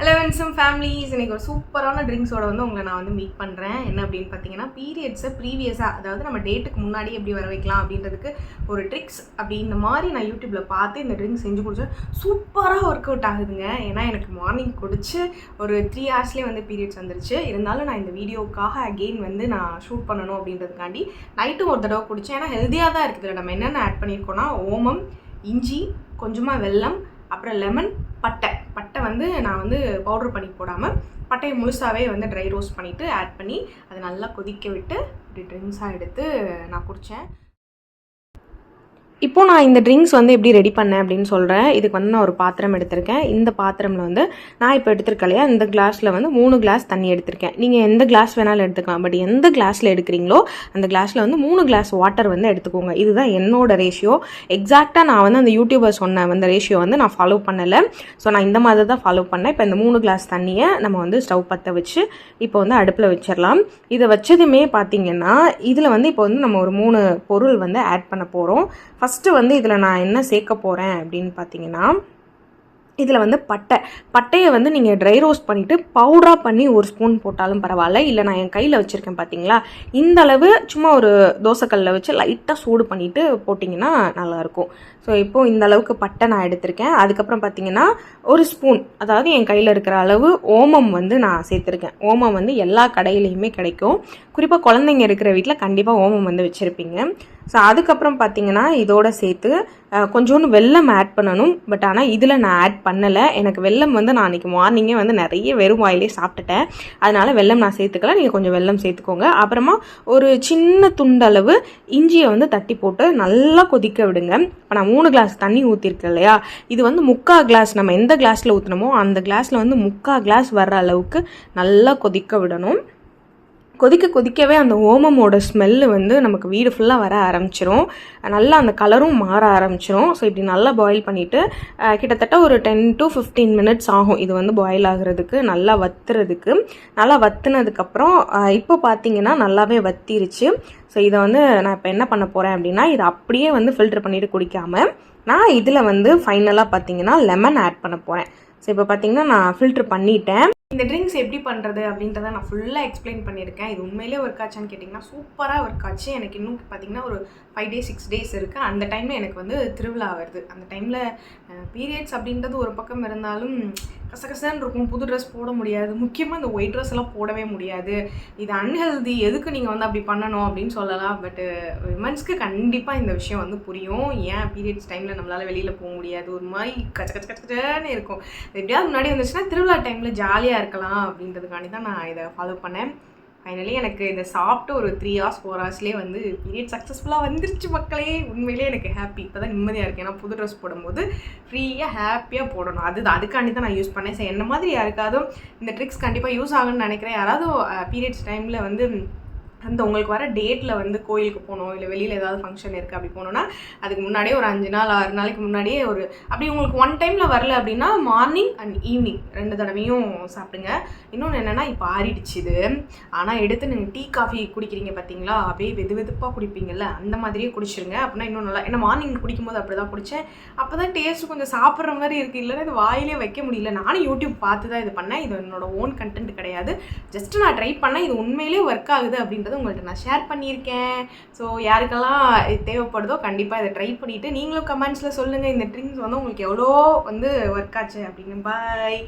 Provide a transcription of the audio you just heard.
Hello and families, இன்றைக்கி ஒரு சூப்பரான ட்ரிங்க்ஸோட வந்து உங்களை நான் வந்து மீட் பண்ணுறேன். என்ன அப்படின்னு பார்த்தீங்கன்னா, பீரியட்ஸை ப்ரீவியஸாக, அதாவது நம்ம டேட்டுக்கு முன்னாடி எப்படி வர வைக்கலாம் அப்படின்றதுக்கு ஒரு ட்ரிக்ஸ் அப்படின்ற மாதிரி நான் யூடியூப்பில் பார்த்து இந்த ட்ரிங்க் செஞ்சு குடிச்சேன். சூப்பராக ஒர்க் அவுட் ஆகுதுங்க. ஏன்னா எனக்கு மார்னிங் குடிச்சு ஒரு 3 ஹவர்ஸ்லேயே வந்து பீரியட்ஸ் வந்துருச்சு. இருந்தாலும் நான் இந்த வீடியோக்காக அகெயின் வந்து நான் ஷூட் பண்ணணும் அப்படின்றதுக்காண்டி நைட்டும் ஒரு தடவை குடித்தேன். ஏன்னா ஹெல்த்தியாக தான் இருக்குது. நம்ம என்னென்ன ஆட் பண்ணியிருக்கோன்னா, ஓமம், இஞ்சி, கொஞ்சமாக வெல்லம், அப்புறம் லெமன், பட்டை வந்து நான் வந்து பவுடர் பண்ணி போடாமல் பட்டையை முழுசாகவே வந்து ட்ரை ரோஸ்ட் பண்ணிவிட்டு ஆட் பண்ணி அதை நல்லா கொதிக்க விட்டு இப்படி ட்ரிங்க்ஸாக எடுத்து நான் குடித்தேன். இப்போது நான் இந்த ட்ரிங்க்ஸ் வந்து எப்படி ரெடி பண்ணேன் அப்படின்னு சொல்கிறேன். இதுக்கு வந்து நான் ஒரு பாத்திரம் எடுத்திருக்கேன். இந்த பாத்திரமில் வந்து நான் இப்போ எடுத்திருக்கேன் இல்லையா, இந்த கிளாஸில் வந்து 3 கிளாஸ் தண்ணி எடுத்திருக்கேன். நீங்கள் எந்த கிளாஸ் வேணாலும் எடுத்துக்கலாம். பட் எந்த கிளாஸில் எடுக்கிறீங்களோ அந்த கிளாஸில் வந்து 3 கிளாஸ் வாட்டர் வந்து எடுத்துக்கோங்க. இதுதான் என்னோட ரேஷியோ. எக்ஸாக்டாக நான் வந்து அந்த யூடியூபர் சொன்ன அந்த ரேஷியோ வந்து நான் ஃபாலோ பண்ணலை. ஸோ நான் இந்த மாதிரி தான் ஃபாலோ பண்ணேன். இப்போ இந்த 3 கிளாஸ் தண்ணியை நம்ம வந்து ஸ்டவ் பற்ற வச்சு இப்போ வந்து அடுப்பில் வச்சிடலாம். இதை வச்சதுமே பார்த்தீங்கன்னா இதில் வந்து இப்போ வந்து நம்ம ஒரு 3 பொருள் வந்து ஆட் பண்ண போகிறோம். ஃபஸ்ட்டு வந்து இதில் நான் என்ன சேர்க்க போகிறேன் அப்படின்னு பார்த்தீங்கன்னா, இதில் வந்து பட்டையை வந்து நீங்கள் ட்ரை ரோஸ்ட் பண்ணிவிட்டு பவுடராக பண்ணி ஒரு ஸ்பூன் போட்டாலும் பரவாயில்ல. இல்லை நான் என் கையில் வச்சுருக்கேன் பார்த்தீங்களா, இந்த அளவு சும்மா ஒரு தோசைக்கல்லில் வச்சு லைட்டாக சூடு பண்ணிவிட்டு போட்டிங்கன்னா நல்லாயிருக்கும். ஸோ இப்போது இந்த அளவுக்கு பட்டை நான் எடுத்திருக்கேன். அதுக்கப்புறம் பார்த்தீங்கன்னா ஒரு ஸ்பூன், அதாவது என் கையில் இருக்கிற அளவு ஓமம் வந்து நான் சேர்த்துருக்கேன். ஓமம் வந்து எல்லா கடையிலையுமே கிடைக்கும். குறிப்பாக குழந்தைங்க இருக்கிற வீட்டில் கண்டிப்பாக ஓமம் வந்து வச்சுருப்பீங்க. ஸோ அதுக்கப்புறம் பார்த்தீங்கன்னா இதோட சேர்த்து கொஞ்சோண்டு வெல்லம் ஆட் பண்ணணும். பட் ஆனால் இதில் நான் ஆட் பண்ணலை. எனக்கு வெல்லம் வந்து நான் அன்றைக்கி மார்னிங்கே வந்து நிறைய வெறும் வாயிலே சாப்பிட்டுட்டேன். அதனால் வெல்லம் நான் சேர்த்துக்கலாம். நீங்கள் கொஞ்சம் வெல்லம் சேர்த்துக்கோங்க. அப்புறமா ஒரு சின்ன துண்டளவு இஞ்சியை வந்து தட்டி போட்டு நல்லா கொதிக்க விடுங்க. இப்போ நான் 3 கிளாஸ் தண்ணி ஊற்றிருக்கேன் இல்லையா, இது வந்து 3/4 கிளாஸ், நம்ம எந்த கிளாஸில் ஊற்றினமோ அந்த கிளாஸில் வந்து 3/4 கிளாஸ் வர்ற அளவுக்கு நல்லா கொதிக்க விடணும். கொதிக்கவே அந்த ஓமமோட ஸ்மெல்லு வந்து நமக்கு வீடு ஃபுல்லாக வர ஆரம்பிச்சிரும். நல்லா அந்த கலரும் மாற ஆரம்பிச்சிரும். ஸோ இப்படி நல்லா பாயில் பண்ணிவிட்டு கிட்டத்தட்ட ஒரு 10 to 15 மினிட்ஸ் ஆகும் இது வந்து பாயில் ஆகுறதுக்கு, நல்லா வத்துறதுக்கு. நல்லா வத்துனதுக்கப்புறம் இப்போ பார்த்தீங்கன்னா நல்லாவே வத்திருச்சு. ஸோ இதை வந்து நான் இப்போ என்ன பண்ண போகிறேன் அப்படின்னா, இதை அப்படியே வந்து ஃபில்டர் பண்ணிவிட்டு குடிக்காமல் நான் இதில் வந்து ஃபைனலாக பார்த்தீங்கன்னா லெமன் ஆட் பண்ண போகிறேன். ஸோ இப்போ பார்த்தீங்கன்னா நான் ஃபில்டர் பண்ணிட்டேன். இந்த ட்ரிங்க்ஸ் எப்படி பண்ணுறது அப்படின்றத நான் ஃபுல்லாக எக்ஸ்பிளைன் பண்ணியிருக்கேன். இது உண்மையிலே ஒர்க் ஆச்சான்னு கேட்டிங்கன்னா சூப்பராக ஒர்க் ஆச்சு. எனக்கு இன்னும் பார்த்திங்கன்னா ஒரு 5 days 6 days இருக்குது. அந்த டைமில் எனக்கு வந்து திருவிழா வருது. அந்த டைமில் பீரியட்ஸ் அப்படின்றது ஒரு பக்கம் இருந்தாலும் கசகசன்னு இருக்கும். புது ட்ரெஸ் போட முடியாது. முக்கியமாக இந்த ஒயிட் ட்ரெஸ் எல்லாம் போடவே முடியாது. இது அன்ஹெல்தி, எதுக்கு நீங்கள் வந்து அப்படி பண்ணணும் அப்படின்னு சொல்லலாம். பட் விமன்ஸ்க்கு கண்டிப்பாக இந்த விஷயம் வந்து புரியும். ஏன் பீரியட்ஸ் டைமில் நம்மளால் வெளியில் போக முடியாது, ஒரு மாதிரி கச்சன்னு இருக்கும். எப்படியாவது முன்னாடி வந்துச்சுன்னா திருவிழா டைமில் ஜாலியாக இருக்கலாம் அப்படின்றதுக்காண்டி தான் நான் இதை ஃபாலோ பண்ணேன். ஃபைனலி எனக்கு இதை சாப்பிட்டு ஒரு 3 hours 4 ஹவர்ஸ்லேயே வந்து பீரியட் சக்ஸஸ்ஃபுல்லாக வந்துருச்சு மக்களே. உண்மையிலே எனக்கு ஹாப்பி. இப்போ தான் நிம்மதியாக இருக்கேன். ஏன்னா புது ட்ரெஸ் போடும்போது ஃப்ரீயாக ஹாப்பியாக போடணும். அதுக்காண்டி தான் நான் யூஸ் பண்ணேன். ஸோ என்ன மாதிரி யாருக்காவது இந்த ட்ரிக்ஸ் கண்டிப்பாக யூஸ் ஆகும்னு நினைக்கிறேன். யாராவது பீரியட்ஸ் டைமில் வந்து அந்த உங்களுக்கு வர டேட்டில் வந்து கோயிலுக்கு போகணும், இல்லை வெளியில் ஏதாவது ஃபங்க்ஷன் இருக்குது அப்படி போகணுன்னா அதுக்கு முன்னாடியே ஒரு 5 நாள் 6 நாளைக்கு முன்னாடியே அப்படி உங்களுக்கு ஒன் டைமில் வரல அப்படின்னா மார்னிங் அண்ட் ஈவினிங் 2 தடவையும் சாப்பிடுங்க. இன்னொன்று என்னென்னா, இப்போ ஆறிடுச்சு இது. ஆனால் எடுத்து நீங்கள் டீ காஃபி குடிக்கிறீங்க பார்த்தீங்களா, அப்படியே வெதுப்பாக குடிப்பீங்கள்ல, அந்த மாதிரியே குடிச்சிருங்க. அப்படின்னா இன்னும் நல்லா. ஏன்னா மார்னிங் குடிக்கும்போது அப்படி தான் குடித்தேன். அப்போ தான் டேஸ்ட்டு கொஞ்சம் சாப்பிட்ற மாதிரி இருக்குது. இல்லைன்னா இது வாயிலே வைக்க முடியல. நானும் யூடியூப் பார்த்து தான் இது பண்ணேன். இது என்னோட ஓன் கண்டென்ட் கிடையாது. ஜஸ்ட்டு நான் ட்ரை பண்ணேன். இது உண்மையிலே ஒர்க் ஆகுது அப்படின்றது உங்கள்கிட்ட நான் ஷேர் பண்ணியிருக்கேன். ஸோ யாருக்கெல்லாம் இது தேவைப்படுதோ கண்டிப்பாக இதை ட்ரை பண்ணிவிட்டு நீங்களும் கமெண்ட்ஸில் சொல்லுங்கள் இந்த ட்ரிங்க்ஸ் வந்து உங்களுக்கு எவ்வளோ வந்து ஒர்க் ஆச்சு அப்படின்னு. பாய்.